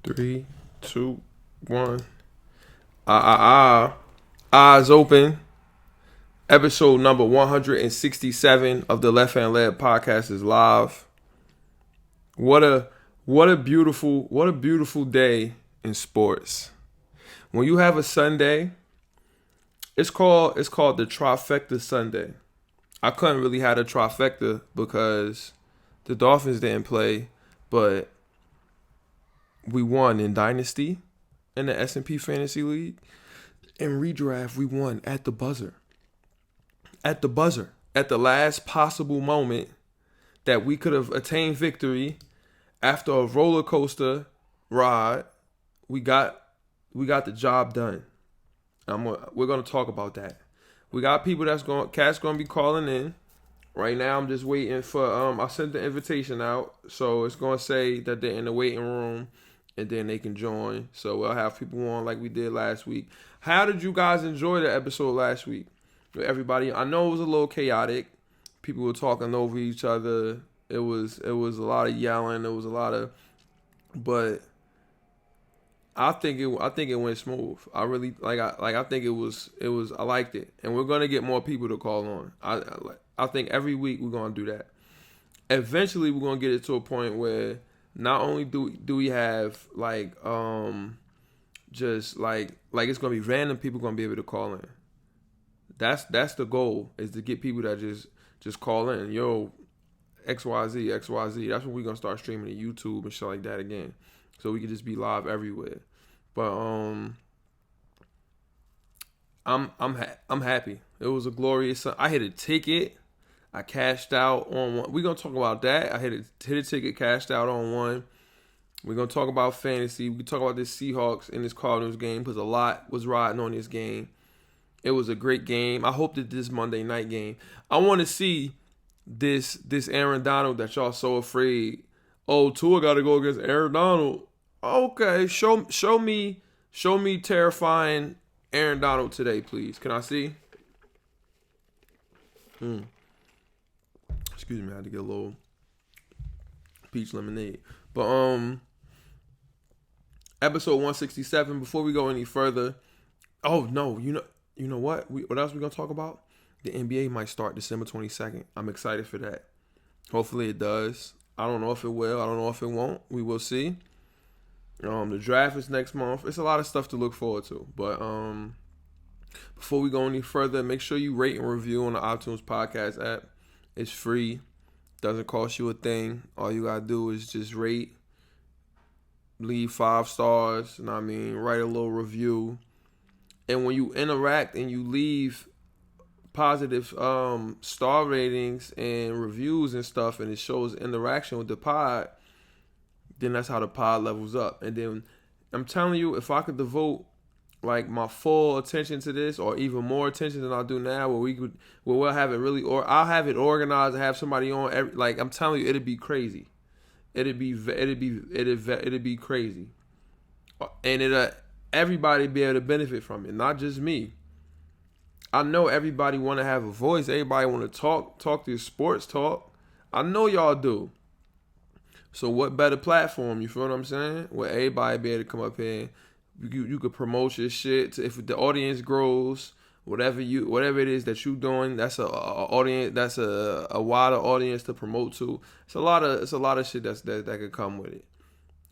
Three, two, one. Eyes open. Episode number 167 of the Left Hand Led podcast is live. What a beautiful day in sports. When you have a Sunday, it's called the trifecta Sunday. I couldn't really have a trifecta because the Dolphins didn't play, but we won in Dynasty in the S&P Fantasy League. In redraft, we won at the buzzer. At the buzzer. At the last possible moment that we could have attained victory after a roller coaster ride, we got the job done. We're gonna talk about that. We got people Cat's gonna be calling in. Right now, I'm just waiting for. I sent the invitation out, so it's gonna say that they're in the waiting room, and then they can join. So we'll have people on like we did last week. How did you guys enjoy the episode last week? With everybody, I know it was a little chaotic. People were talking over each other. It was a lot of yelling. It was a lot of, but I think it went smooth. I really I think it was I liked it, and we're gonna get more people to call on. I think every week we're gonna do that. Eventually, we're gonna get it to a point where not only do we have just like it's gonna be random people gonna be able to call in. That's the goal, is to get people that just call in. Yo, XYZ. That's when we're gonna start streaming to YouTube and shit like that again, so we can just be live everywhere. But I'm happy. It was a glorious. I hit a ticket. I cashed out on one. We're gonna talk about that. I hit a ticket, cashed out on one. We're gonna talk about fantasy. We can talk about this Seahawks and this Cardinals game because a lot was riding on this game. It was a great game. I hope that this Monday night game, I want to see this Aaron Donald that y'all so afraid. Oh, Tua got to go against Aaron Donald. Okay, show me terrifying Aaron Donald today, please. Can I see? Excuse me, I had to get a little peach lemonade. But episode 167. Before we go any further, oh no, you know what? What else we gonna talk about? The NBA might start December 22nd. I'm excited for that. Hopefully it does. I don't know if it will. I don't know if it won't. We will see. The draft is next month. It's a lot of stuff to look forward to. But before we go any further, make sure you rate and review on the iTunes podcast app. It's free. Doesn't cost you a thing. All you gotta do is just rate, leave 5 stars, and write a little review. And when you interact and you leave positive star ratings and reviews and stuff, and it shows interaction with the pod, then that's how the pod levels up. And then I'm telling you, if I could devote like my full attention to this, or even more attention than I do now, where we'll have it really, or I'll have it organized and have somebody on I'm telling you, it'd be crazy. It'd be crazy, and everybody be able to benefit from it, not just me. I know everybody want to have a voice. Everybody want to talk this sports talk. I know y'all do. So what better platform, you feel what I'm saying? Where everybody be able to come up here. You could promote your shit. If the audience grows, whatever it is that you doing, that's a audience. That's a wider audience to promote to. It's a lot of shit that could come with it.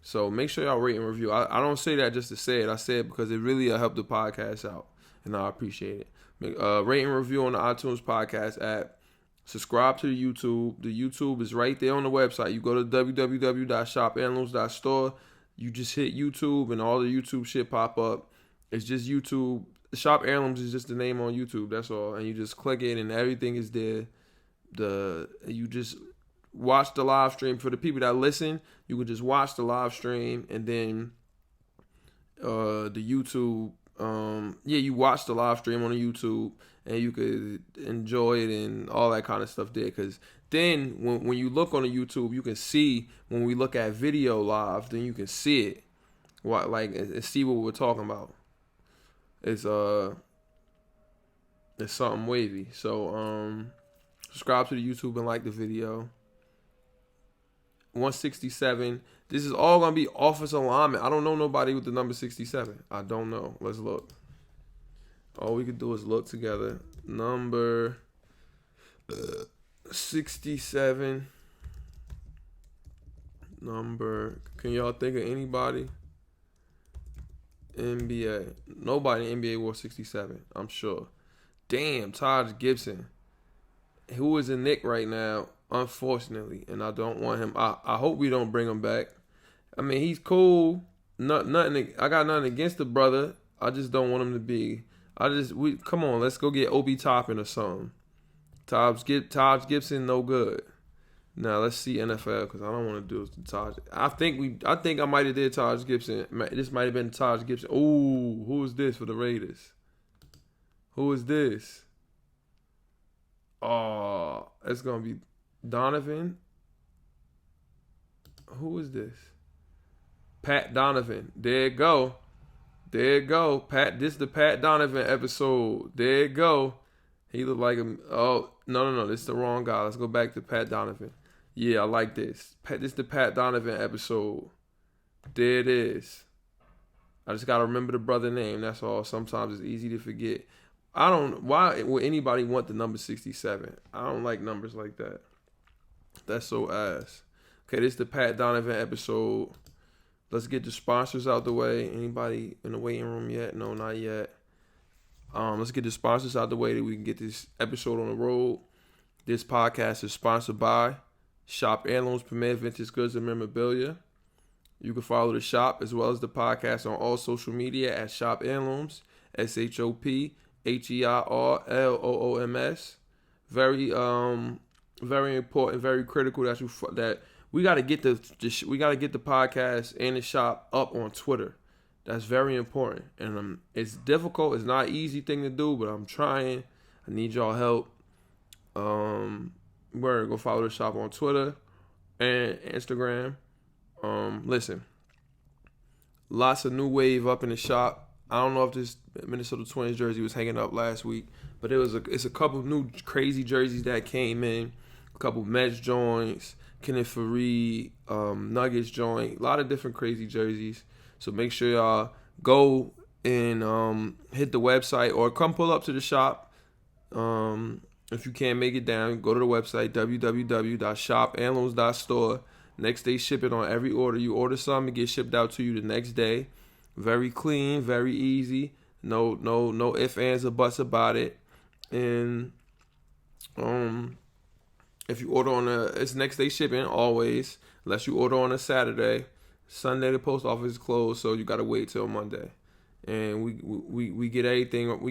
So make sure y'all rate and review. I don't say that just to say it. I say it because it really help the podcast out, and I appreciate it. Rate and review on the iTunes podcast app. Subscribe to the YouTube. The YouTube is right there on the website. You go to www.shopheirlooms.store. You just hit YouTube and all the YouTube shit pop up. It's just YouTube. Shop Heirlooms is just the name on YouTube. That's all. And you just click it and everything is there. You just watch the live stream. For the people that listen, you could just watch the live stream, and then the YouTube. You watch the live stream on the YouTube, and you could enjoy it and all that kind of stuff there. Because then when you look on the YouTube, you can see, when we look at video live, then you can see it, and see what we're talking about. It's something wavy. So subscribe to the YouTube and like the video. 167. This is all going to be offensive lineman. I don't know nobody with the number 67. I don't know. Let's look. All we could do is look together. Number 67. Can y'all think of anybody? NBA. Nobody in NBA wore 67, I'm sure. Damn, Taj Gibson. Who is a Knick right now, unfortunately, and I don't want him. I hope we don't bring him back. I mean, he's cool. Nothing. I got nothing against the brother. I just don't want him to be. Come on, let's go get Obi Toppin or something. Taj Gibson, no good. Now let's see NFL because I don't want to do Taj. I think I might have did Taj Gibson. This might have been Taj Gibson. Ooh, who is this for the Raiders? Who is this? Oh, it's gonna be Donovan. Who is this? Pat Donovan. There you go. Pat. This is the Pat Donovan episode. There you go. He looked like him. Oh no. This is the wrong guy. Let's go back to Pat Donovan. Yeah, I like this. This is the Pat Donovan episode. There it is. I just gotta remember the brother name. That's all. Sometimes it's easy to forget. I don't. Why would anybody want the number 67? I don't like numbers like that. That's so ass. Okay, this is the Pat Donovan episode. Let's get the sponsors out the way. Anybody in the waiting room yet? No, not yet. Let's get the sponsors out the way that we can get this episode on the road. This podcast is sponsored by Shop Heirlooms, Premier Vintage Goods and Memorabilia. You can follow the shop as well as the podcast on all social media at Shop Heirlooms, ShopHeirlooms. Very important, very critical that we got to get the podcast and the shop up on Twitter. That's very important, and it's difficult. It's not an easy thing to do, but I'm trying. I need y'all help. We're gonna go follow the shop on Twitter and Instagram. Listen, lots of new wave up in the shop. I don't know if this Minnesota Twins jersey was hanging up last week, but it's a couple of new crazy jerseys that came in. A couple Mets joints, Kenneth Fareed, Nuggets joint, a lot of different crazy jerseys. So make sure y'all go and hit the website or come pull up to the shop. If you can't make it down, go to the website, www.shopheirlooms.store. Next day shipping on every order. You order something, it gets shipped out to you the next day. Very clean, very easy. No ifs, ands, or buts about it. And if you order it's next day shipping always, unless you order on a Saturday. Sunday the post office is closed, so you gotta wait till Monday. And we get everything out, we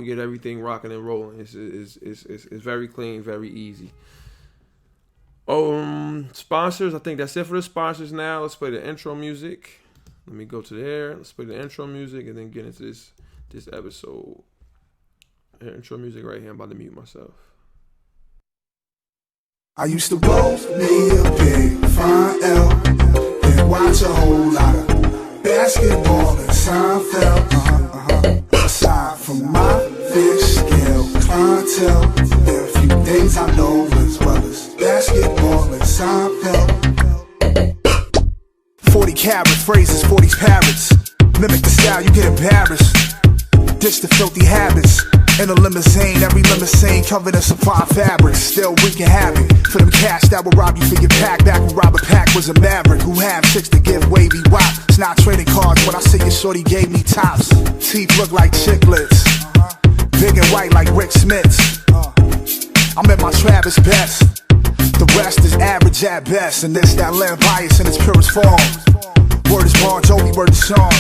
get everything rocking and rolling. It's very clean, very easy. Sponsors, I think that's it for the sponsors now. Let's play the intro music. Let me go to there. Let's play the intro music and then get into this episode. Intro music right here. I'm about to mute myself. I used to roll me a big fine L and watch a whole lot of basketball and Seinfeld. Aside from my fish scale clientele, there are a few things I know as well as basketball and Seinfeld. 40 carats, phrases, 40's parrots. Mimic the style, you get embarrassed. Ditch the filthy habits. In a limousine, every limousine covered in supply fabrics. Still wreaking havoc for them cash that will rob you for your pack. Back when Robert Pack was a maverick who had chicks to give wavy wop. It's not trading cards when I see your shorty gave me tops. Teeth look like chiclets, big and white like Rick Smith's. I'm at my Travis best. The rest is average at best, and this that land bias in its purest form. Word is Bon Jovi, word is Sean.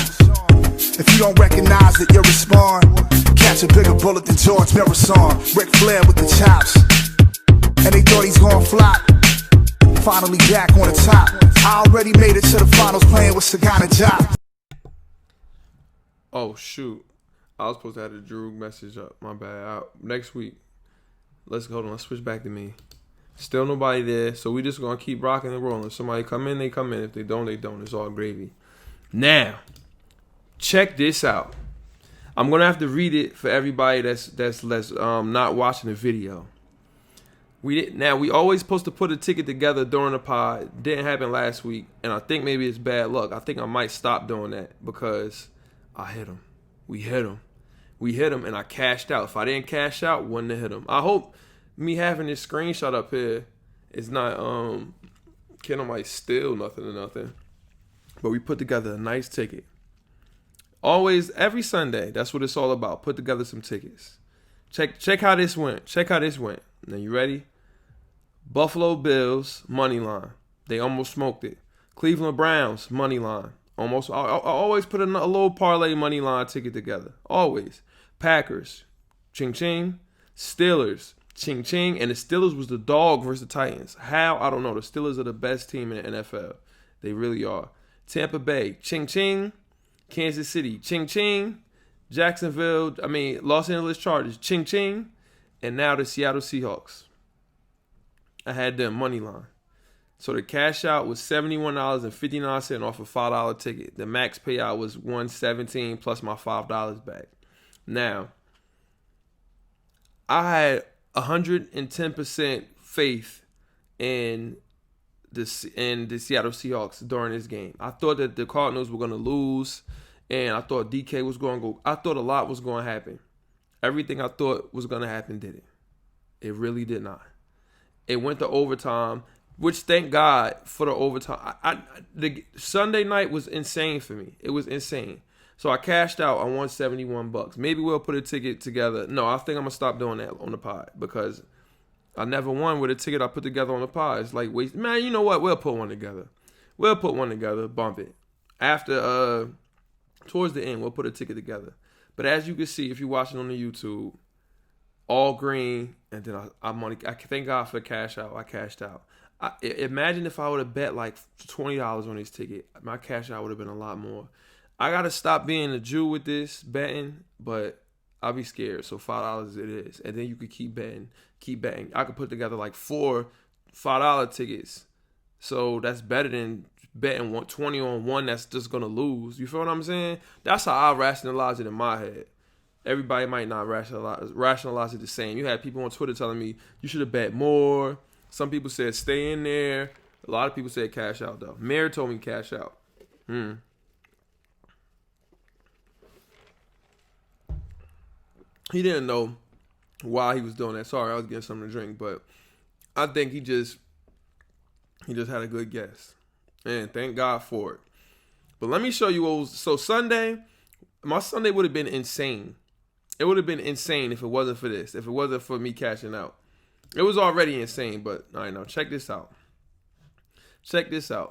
If you don't recognize that you respond, catch a bigger bullet than George Marathon. Ric Flair with the chops, and they thought he's gonna flop. Finally back on the top. I already made it to the finals playing with Sagana Job. Oh shoot, I was supposed to have the Drew message up. My bad. Next week. Let's switch back to me. Still nobody there, so we just gonna keep rocking and rolling. If somebody come in, they come in. If they don't, they don't. It's all gravy. Now, check this out. I'm gonna have to read it for everybody that's not watching the video. We didn't. Now we always supposed to put a ticket together during the pod. Didn't happen last week, and I think maybe it's bad luck. I think I might stop doing that because I hit him. We hit him, and I cashed out. If I didn't cash out, wouldn't have hit him. I hope me having this screenshot up here is not can nobody steal nothing or nothing. But we put together a nice ticket. Always every Sunday. That's what it's all about. Put together some tickets. Check how this went. Now you ready? Buffalo Bills money line. They almost smoked it. Cleveland Browns money line. Almost. I always put a little parlay money line ticket together. Always. Packers. Ching ching. Steelers. Ching ching. And the Steelers was the dog versus the Titans. How? I don't know. The Steelers are the best team in the NFL. They really are. Tampa Bay. Ching ching. Kansas City. Ching ching. Los Angeles Chargers. Ching ching. And now the Seattle Seahawks. I had them money line. So the cash out was $71.59 off a $5 ticket. The max payout was $117 plus my $5 back. Now, I had 110% faith in the Seattle Seahawks during this game. I thought that the Cardinals were going to lose, and I thought DK was going to go. I thought a lot was going to happen. Everything I thought was going to happen didn't. It really did not. It went to overtime, which thank God for the overtime. The Sunday night was insane for me. It was insane. So I cashed out. I won $71. Maybe we'll put a ticket together. No, I think I'm gonna stop doing that on the pod because I never won with a ticket I put together on the pod. It's like waste. Man, you know what? We'll put one together. Bump it. After towards the end, we'll put a ticket together. But as you can see, if you're watching on the YouTube, all green, and then I thank God for the cash out. I cashed out. Imagine if I would have bet like $20 on this ticket. My cash out would have been a lot more. I got to stop being a Jew with this betting, but I'll be scared. So $5 it is. And then you could keep betting. I could put together like 4 $5 tickets. So that's better than betting 20 on one that's just going to lose. You feel what I'm saying? That's how I rationalize it in my head. Everybody might not rationalize it the same. You had people on Twitter telling me you should have bet more. Some people said stay in there. A lot of people said cash out, though. Mayor told me cash out. He didn't know why he was doing that. Sorry, I was getting something to drink, but I think he just had a good guess. And thank God for it. But let me show you what was. So Sunday, my Sunday would have been insane. It would have been insane if it wasn't for this. If it wasn't for me cashing out. It was already insane, but I know. Check this out.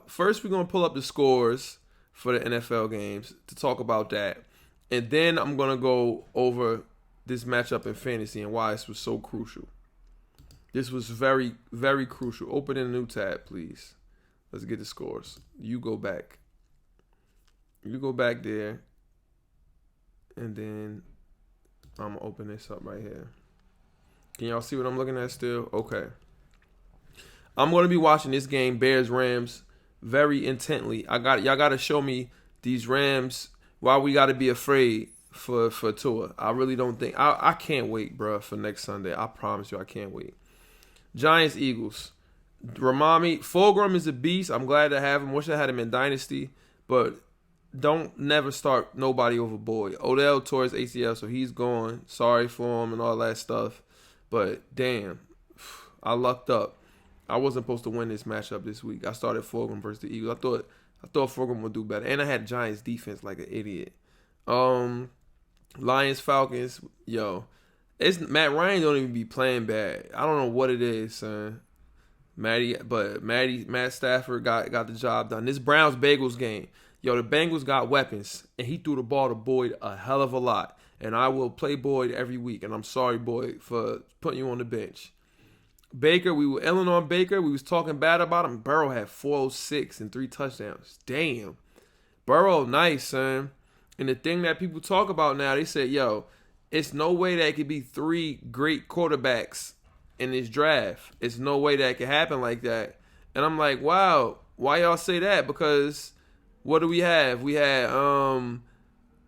First, we're going to pull up the scores for the NFL games to talk about that. And then I'm going to go over this matchup in fantasy and why this was so crucial. This was very, very crucial. Open a new tab, please. Let's get the scores. You go back there. And then I'm going to open this up right here. Can y'all see what I'm looking at still? Okay. I'm going to be watching this game, Bears-Rams, very intently. Y'all got to show me these Rams, why we got to be afraid for Tua. I really don't think. I can't wait, bro, for next Sunday. I promise you I can't wait. Giants-Eagles. Ramami, Fulgham is a beast. I'm glad to have him. Wish I had him in Dynasty. But don't never start nobody over Boyd. Odell tore his ACL, so he's gone. Sorry for him and all that stuff. But damn, I lucked up. I wasn't supposed to win this matchup this week. I started Fulgham versus the Eagles. I thought Fulgham would do better. And I had Giants defense like an idiot. Lions, Falcons, it's Matt Ryan don't even be playing bad. I don't know what it is, son. Matt Stafford got the job done. This Browns-Bengals game, the Bengals got weapons, and he threw the ball to Boyd a hell of a lot. And I will play Boyd every week, and I'm sorry, Boyd, for putting you on the bench. Baker, we were illing on Baker. We was talking bad about him. Burrow had 406 and 3 touchdowns. Damn. Burrow, nice, son. And the thing that people talk about now, they said, it's no way that it could be 3 great quarterbacks in this draft. It's no way that could happen like that. And I'm like, wow, why y'all say that? Because what do we have? We had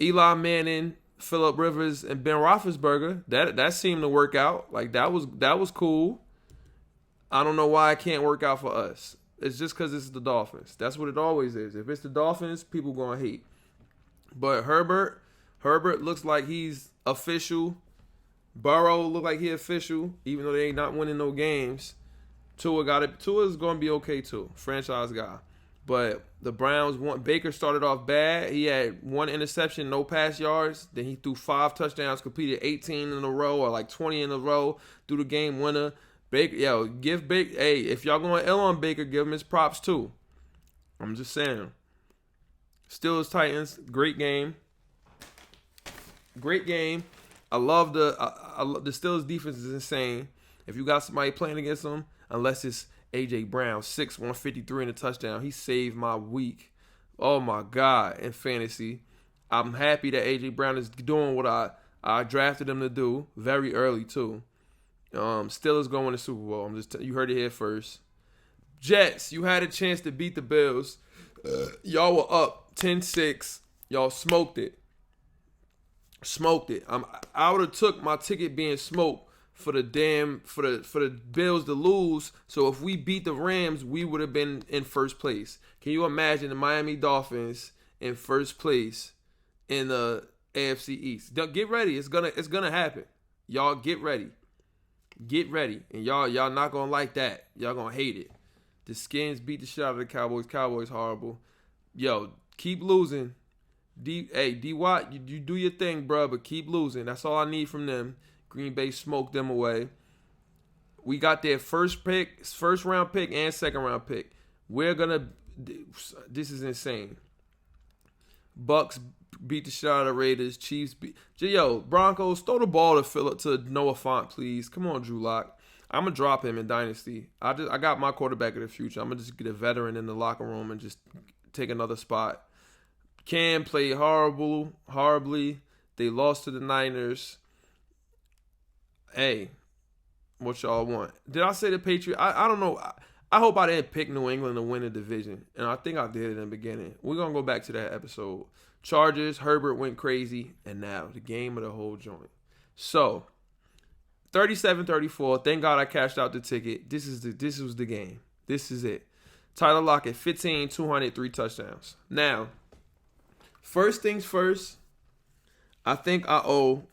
Eli Manning, Phillip Rivers, and Ben Roethlisberger. That seemed to work out. Like that was cool. I don't know why it can't work out for us. It's just because it's the Dolphins. That's what it always is. If it's the Dolphins, people going to hate. But Herbert looks like he's official. Burrow look like he official, even though they ain't not winning no games. Tua's going to be okay too. Franchise guy. But the Browns Baker started off bad. He had 1 interception, no pass yards. Then he threw 5 touchdowns, completed 18 in a row or like 20 in a row, threw the game winner. Baker, give Baker. Hey, if y'all going L on Baker, give him his props too. I'm just saying. Steelers Titans, great game. Great game. I love the Steelers defense is insane. If you got somebody playing against them, unless it's A.J. Brown, 6', 153 in a touchdown, he saved my week. Oh my God, in fantasy. I'm happy that A.J. Brown is doing what I drafted him to do very early too. Steelers going to the Super Bowl. You heard it here first. Jets, you had a chance to beat the Bills. Y'all were up 10-6. Y'all smoked it. I would have took my ticket being smoked for the Bills to lose. So if we beat the Rams, we would have been in first place. Can you imagine the Miami Dolphins in first place in the AFC East? Get ready. It's gonna happen. Y'all get ready. Get ready. And y'all not gonna like that. Y'all gonna hate it. The Skins beat the shit out of the Cowboys. Cowboys horrible. Yo, keep losing. D Watt, you do your thing, bro, but keep losing. That's all I need from them. Green Bay smoked them away. We got their first round pick and second round pick. This is insane. Bucks beat the shit out of the Raiders. Chiefs beat. Broncos, throw the ball to Noah Fant, please. Come on, Drew Lock. I'm going to drop him in Dynasty. I got my quarterback of the future. I'm going to just get a veteran in the locker room and just take another spot. Cam played horribly. They lost to the Niners. Hey, what y'all want? Did I say the Patriots? I don't know. I hope I didn't pick New England to win the division. And I think I did in the beginning. We're going to go back to that episode. Chargers, Herbert went crazy. And now, the game of the whole joint. So, 37-34. Thank God I cashed out the ticket. This was the game. This is it. Tyler Lockett, 15, 200, 3 touchdowns. Now, first things first, I think I owe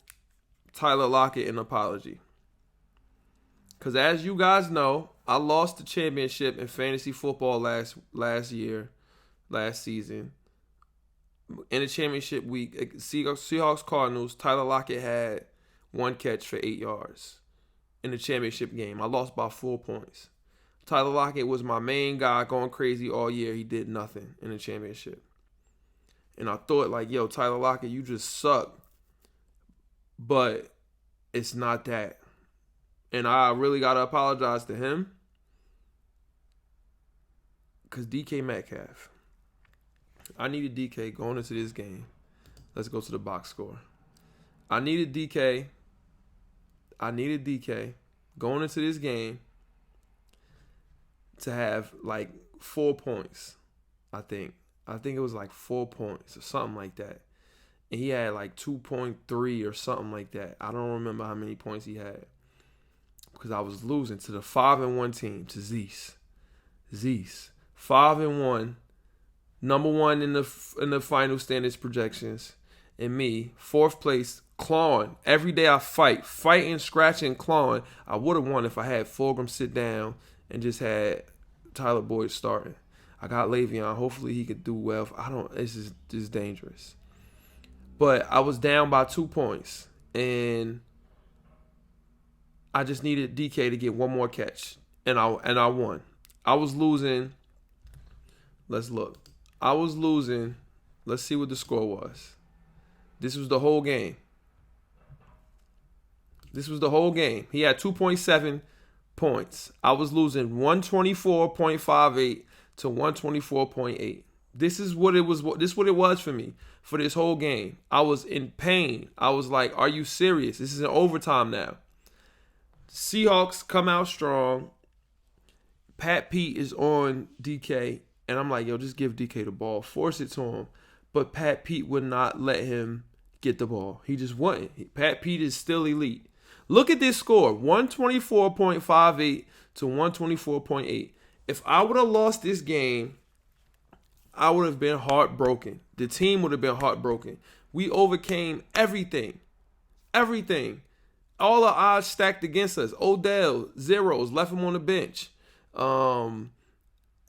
Tyler Lockett an apology. Because as you guys know, I lost the championship in fantasy football last season. In the championship week, Seahawks Cardinals, Tyler Lockett had 1 catch for 8 yards in the championship game. I lost by 4 points. Tyler Lockett was my main guy going crazy all year. He did nothing in the championship. And I thought, Tyler Lockett, you just suck. But it's not that. And I really got to apologize to him. Because DK Metcalf. I needed DK going into this game. Let's go to the box score. I needed DK going into this game to have 4 points, I think. I think it was 4 points or something like that. And he had 2.3 or something like that. I don't remember how many points he had. Because I was losing to the 5-1 team, to Zeus. 5-1. Number 1 in the final standings projections. And me, 4th place, clawing. Every day I fighting, scratching, clawing. I would have won if I had Fulgham sit down and just had Tyler Boyd starting. I got Le'Veon. Hopefully he could do well. It's just dangerous. But I was down by 2 points. And I just needed DK to get 1 more catch. And I won. I was losing. Let's look. I was losing. Let's see what the score was. This was the whole game. He had 2.7 points. I was losing 124.58 to 124.8. This is what it was for me for this whole game. I was in pain. I was like, are you serious? This is in overtime now. Seahawks come out strong. Pat Pete is on DK. And I'm like, just give DK the ball. Force it to him. But Pat Pete would not let him get the ball. He just wouldn't. Pat Pete is still elite. Look at this score, 124.58 to 124.8. If I would have lost this game, I would have been heartbroken. The team would have been heartbroken. We overcame everything. Everything. All the odds stacked against us. Odell, zeros, left him on the bench.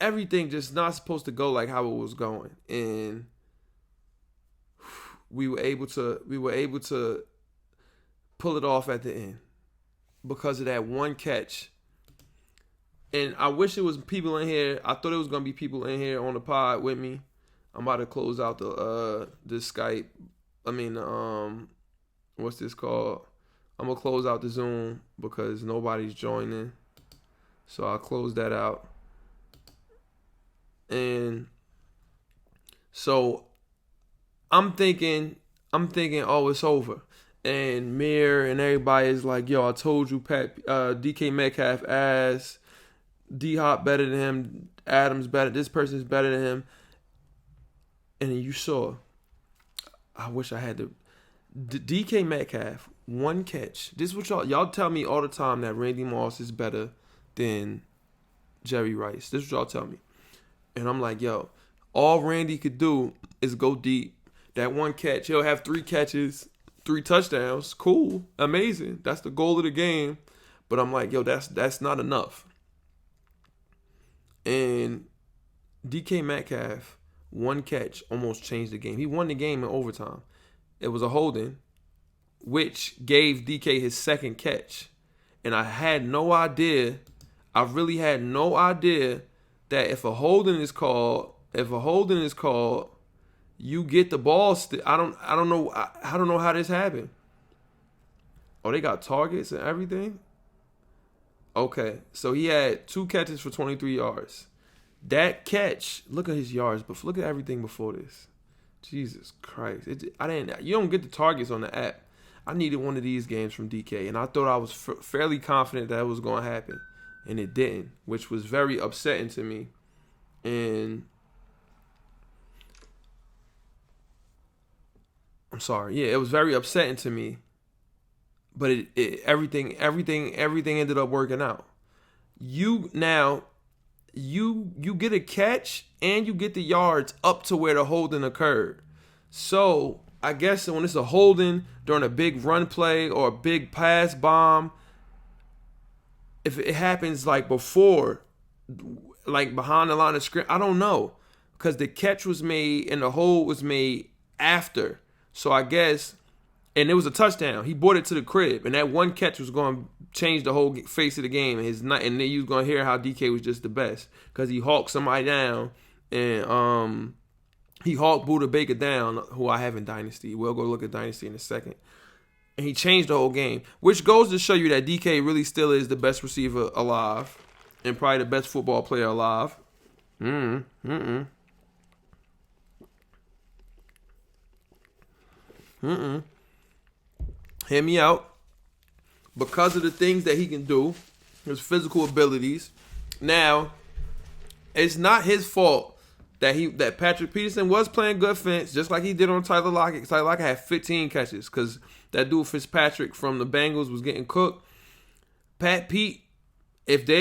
Everything just not supposed to go like how it was going. And we were able to pull it off at the end because of that one catch. And I wish it was people in here. I thought it was gonna be people in here on the pod with me. I'm about to close out the Skype. What's this called? I'm gonna close out the Zoom because nobody's joining. So I'll close that out. And so I'm thinking, oh, it's over. And Mir and everybody is like, yo, I told you, DK Metcalf ass. D-Hop better than him. Adams better. This person's better than him. And then you saw. I wish I had to. DK Metcalf, one catch. This is what y'all tell me all the time that Randy Moss is better than Jerry Rice. This is what y'all tell me. And I'm like, yo, all Randy could do is go deep. That one catch, he'll have 3 catches, 3 touchdowns. Cool. Amazing. That's the goal of the game. But I'm like, yo, that's not enough. And DK Metcalf, one catch, almost changed the game. He won the game in overtime. It was a holding, which gave DK his second catch. And I had no idea, I really had no idea that if a holding is called, you get the ball. I don't know how this happened. Oh, they got targets and everything? Okay, so he had 2 catches for 23 yards. That catch, look at his yards, but look at everything before this. Jesus Christ. You don't get the targets on the app. I needed one of these games from DK, and I thought I was fairly confident that it was going to happen, and it didn't, which was very upsetting to me. And I'm sorry. Yeah, it was very upsetting to me. But everything ended up working out. You get a catch and you get the yards up to where the holding occurred. So I guess when it's a holding during a big run play or a big pass bomb, if it happens like before, like behind the line of scrimmage, I don't know, because the catch was made and the hold was made after. So I guess. And it was a touchdown. He brought it to the crib, and that one catch was going to change the whole face of the game. And then you was going to hear how DK was just the best because he hawked somebody down, and he hawked Buda Baker down, who I have in Dynasty. We'll go look at Dynasty in a second. And he changed the whole game, which goes to show you that DK really still is the best receiver alive and probably the best football player alive. Hear me out. Because of the things that he can do, his physical abilities. Now, it's not his fault that Patrick Peterson was playing good fence, just like he did on Tyler Lockett. Tyler Lockett had 15 catches because that dude Fitzpatrick from the Bengals was getting cooked. Pat Pete, they just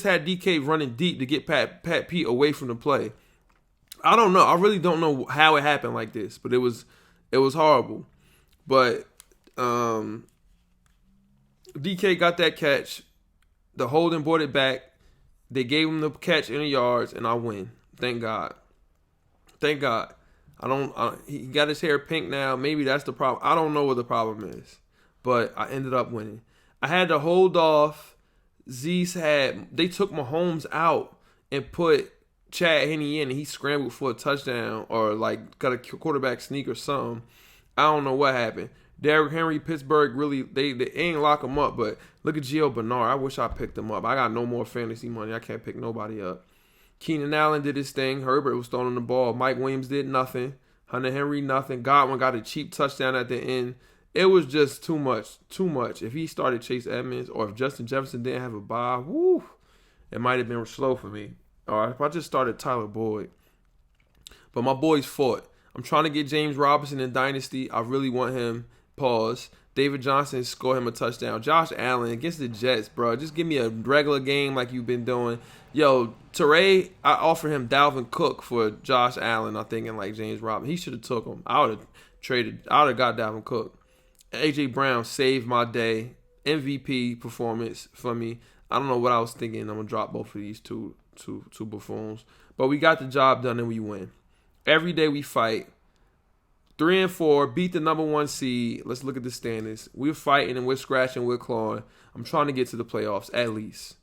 had DK running deep to get Pat Pete away from the play. I don't know. I really don't know how it happened like this, but it was horrible. But DK got that catch. The holding brought it back. They gave him the catch in the yards, and I win. Thank God. Thank God. He got his hair pink now. Maybe that's the problem. I don't know what the problem is, but I ended up winning. I had to hold off. They took Mahomes out and put Chad Henne in, and he scrambled for a touchdown or like got a quarterback sneak or something. I don't know what happened. Derrick Henry, Pittsburgh, really, they ain't lock him up, but look at Gio Bernard. I wish I picked him up. I got no more fantasy money. I can't pick nobody up. Keenan Allen did his thing. Herbert was throwing the ball. Mike Williams did nothing. Hunter Henry, nothing. Godwin got a cheap touchdown at the end. It was just too much. Too much. If he started Chase Edmonds or if Justin Jefferson didn't have a bye, it might have been slow for me. Or if I just started Tyler Boyd. But my boys fought. I'm trying to get James Robinson in Dynasty. I really want him. Pause. David Johnson scored him a touchdown. Josh Allen against the Jets, bro. Just give me a regular game like you've been doing. Yo, Teray, I offered him Dalvin Cook for Josh Allen. I'm thinking like James Robinson. He should have took him. I would have got Dalvin Cook. AJ Brown saved my day. MVP performance for me. I don't know what I was thinking. I'm gonna drop both of these two buffoons. But we got the job done and we win. Every day we fight. 3-4, beat the number 1 seed. Let's look at the standings. We're fighting and we're scratching, we're clawing. I'm trying to get to the playoffs at least.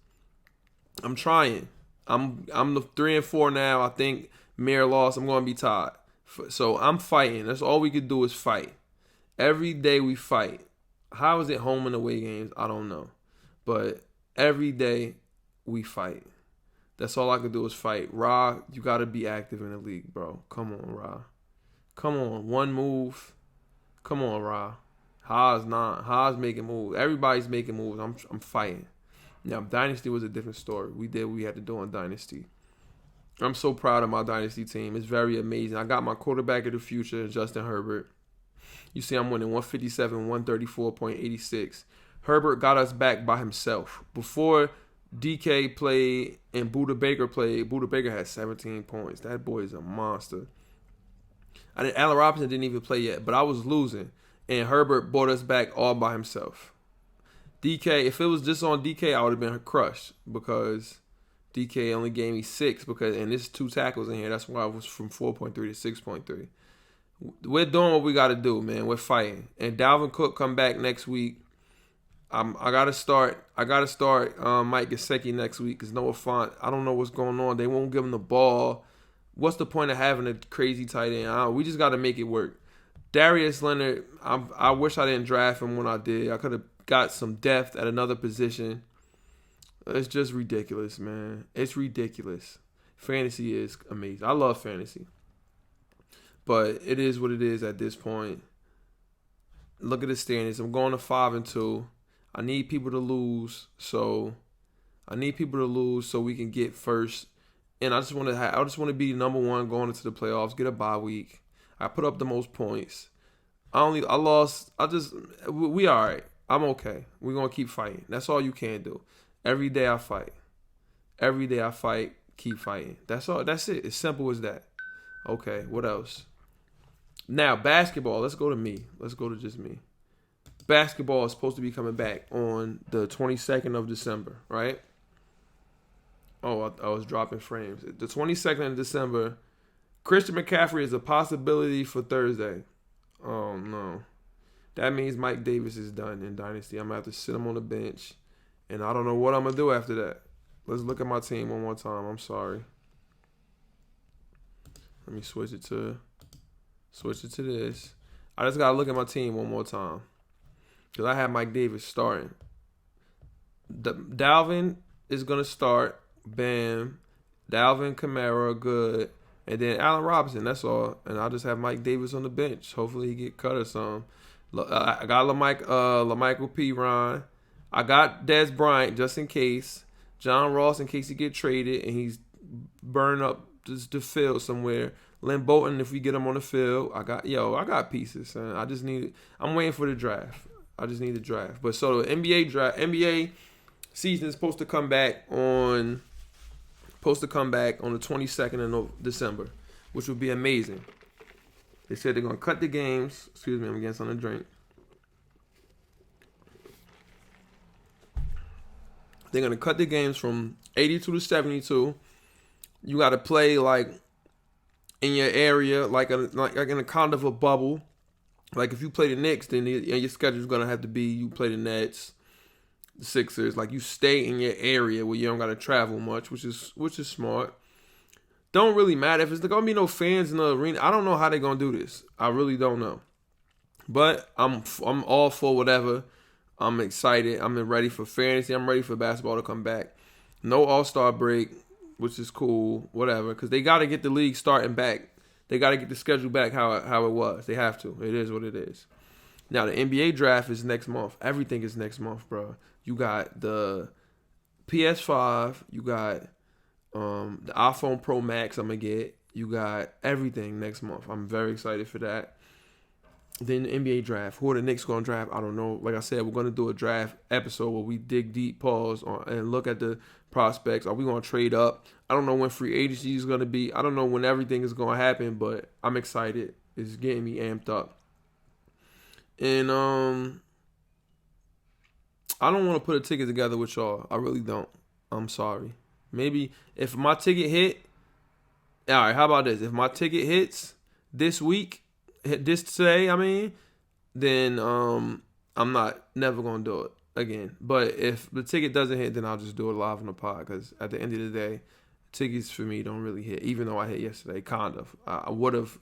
I'm trying. I'm the 3-4 now. I think Mayor lost. I'm gonna be tied. So I'm fighting. That's all we could do is fight. Every day we fight. How is it home and away games? I don't know. But every day we fight. That's all I could do is fight. Ra, you got to be active in the league, bro. Come on, Ra. Come on. One move. Come on, Ra. Ha's not. Ha's making moves. Everybody's making moves. I'm fighting. Now, Dynasty was a different story. We did what we had to do on Dynasty. I'm so proud of my Dynasty team. It's very amazing. I got my quarterback of the future, Justin Herbert. You see I'm winning 157, 134.86. Herbert got us back by himself. Before DK played and Buda Baker played, Buda Baker had 17 points. That boy is a monster. Allen Robinson didn't even play yet, but I was losing. And Herbert brought us back all by himself. DK, if it was just on DK, I would have been crushed because DK only gave me 6 and there's 2 tackles in here. That's why I was from 4.3 to 6.3. We're doing what we got to do, man. We're fighting. And Dalvin Cook come back next week. I gotta start Mike Gesicki next week because Noah Fant, I don't know what's going on. They won't give him the ball. What's the point of having a crazy tight end? We just got to make it work. Darius Leonard, I wish I didn't draft him when I did. I could have got some depth at another position. It's just ridiculous, man. It's ridiculous. Fantasy is amazing. I love fantasy. But it is what it is at this point. Look at the standings. I'm going to 5-2. I need people to lose so we can get first. And I just want to be number 1 going into the playoffs, get a bye week. I put up the most points. We all right. I'm okay. We're going to keep fighting. That's all you can do. Every day I fight. Keep fighting. That's all. That's it. As simple as that. Okay, what else? Now, basketball. Let's go to me. Let's go to just me. Basketball is supposed to be coming back on the 22nd of December, right? Oh, I was dropping frames. The 22nd of December, Christian McCaffrey is a possibility for Thursday. Oh, no. That means Mike Davis is done in Dynasty. I'm going to have to sit him on the bench, and I don't know what I'm going to do after that. Let's look at my team one more time. I'm sorry. Let me switch it to this. I just got to look at my team one more time because I have Mike Davis starting. Dalvin is going to start. Bam. Dalvin, Kamara, good. And then Allen Robinson, that's all. And I'll just have Mike Davis on the bench. Hopefully he get cut or something. I got LaMichael P. Ron. I got Des Bryant just in case. John Ross in case he get traded and he's burned up the field somewhere. Lynn Bolton, if we get him on the field. I got pieces. Son. I'm waiting for the draft. I just need the draft. But so the NBA season is supposed to come back on the 22nd of December, which would be amazing. They said they're going to cut the games. Excuse me, I'm getting something to drink. They're going to cut the games from 82 to 72. You got to play like in your area, like in a kind of a bubble. Like if you play the Knicks, then your schedule is going to have to be you play the Nets, the Sixers. Like you stay in your area where you don't got to travel much, which is smart. Don't really matter if it's going to be no fans in the arena. I don't know how they're going to do this. I really don't know. But I'm all for whatever. I'm excited. I'm ready for fantasy. I'm ready for basketball to come back. No All-Star break, which is cool, whatever, because they got to get the league starting back. They got to get the schedule back how it was. They have to. It is what it is. Now, the NBA draft is next month. Everything is next month, bro. You got the PS5. You got the iPhone Pro Max I'm going to get. You got everything next month. I'm very excited for that. Then the NBA draft. Who are the Knicks going to draft? I don't know. Like I said, we're going to do a draft episode where we dig deep, pause, and look at the prospects. Are we going to trade up? I don't know when free agency is going to be. I don't know when everything is going to happen, but I'm excited. It's getting me amped up. And I don't want to put a ticket together with y'all. I really don't. I'm sorry. Maybe if my ticket hit, all right, how about this? If my ticket hits this week, today, then I'm never going to do it again. But if the ticket doesn't hit, then I'll just do it live on the pod, because at the end of the day, tickets for me don't really hit, even though I hit yesterday, kind of. I would have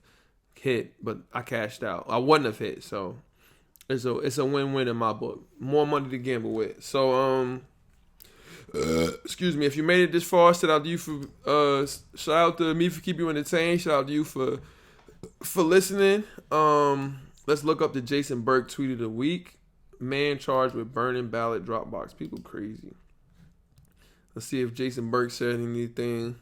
hit, but I cashed out. I wouldn't have hit, so it's a win-win in my book. More money to gamble with. So, excuse me, if you made it this far, shout out to you shout out to me for keeping you entertained. Shout out to you for listening. Let's look up the Jason Burke tweet of the week. Man charged with burning ballot Dropbox. People crazy. Let's see if Jason Burke said anything.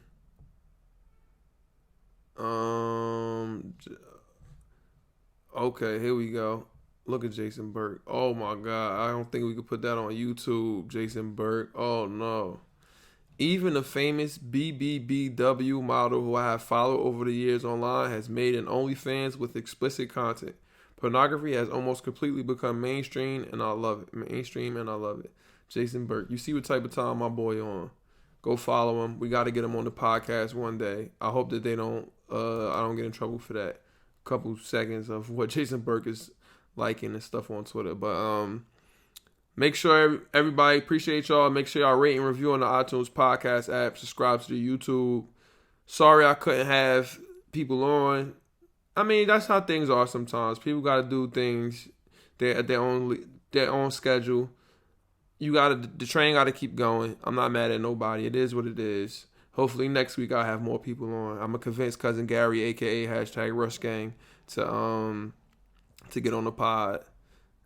Okay, here we go. Look at Jason Burke. Oh my God. I don't think we could put that on YouTube. Jason Burke. Oh no. Even a famous BBBW model who I have followed over the years online has made an OnlyFans with explicit content. Pornography has almost completely become mainstream, and I love it. Jason Burke. You see what type of time my boy on. Go follow him. We got to get him on the podcast one day. I hope that I don't get in trouble for that. Couple seconds of what Jason Burke is liking and stuff on Twitter. But make sure everybody, appreciate y'all. Make sure y'all rate and review on the iTunes podcast app. Subscribe to the YouTube. Sorry I couldn't have people on. That's how things are sometimes. People got to do things at their own schedule. The train got to keep going. I'm not mad at nobody. It is what it is. Hopefully next week I'll have more people on. I'm gonna convince cousin Gary, aka #RushGang, to get on the pod,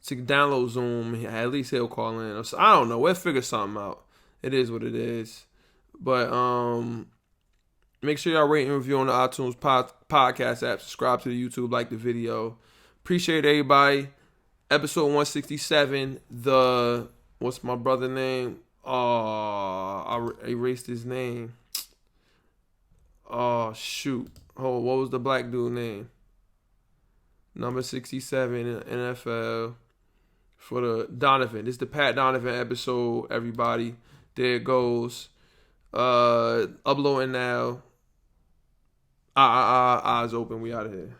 to download Zoom. At least he'll call in. So I don't know. We'll figure something out. It is what it is. But make sure y'all rate and review on the iTunes podcast app. Subscribe to the YouTube. Like the video. Appreciate everybody. Episode 167. What's my brother name? I erased his name. Oh, shoot. Oh, what was the black dude name? Number 67 in the NFL for the Donovan. This is the Pat Donovan episode, everybody. There it goes. Uploading now. Eyes open. We out of here.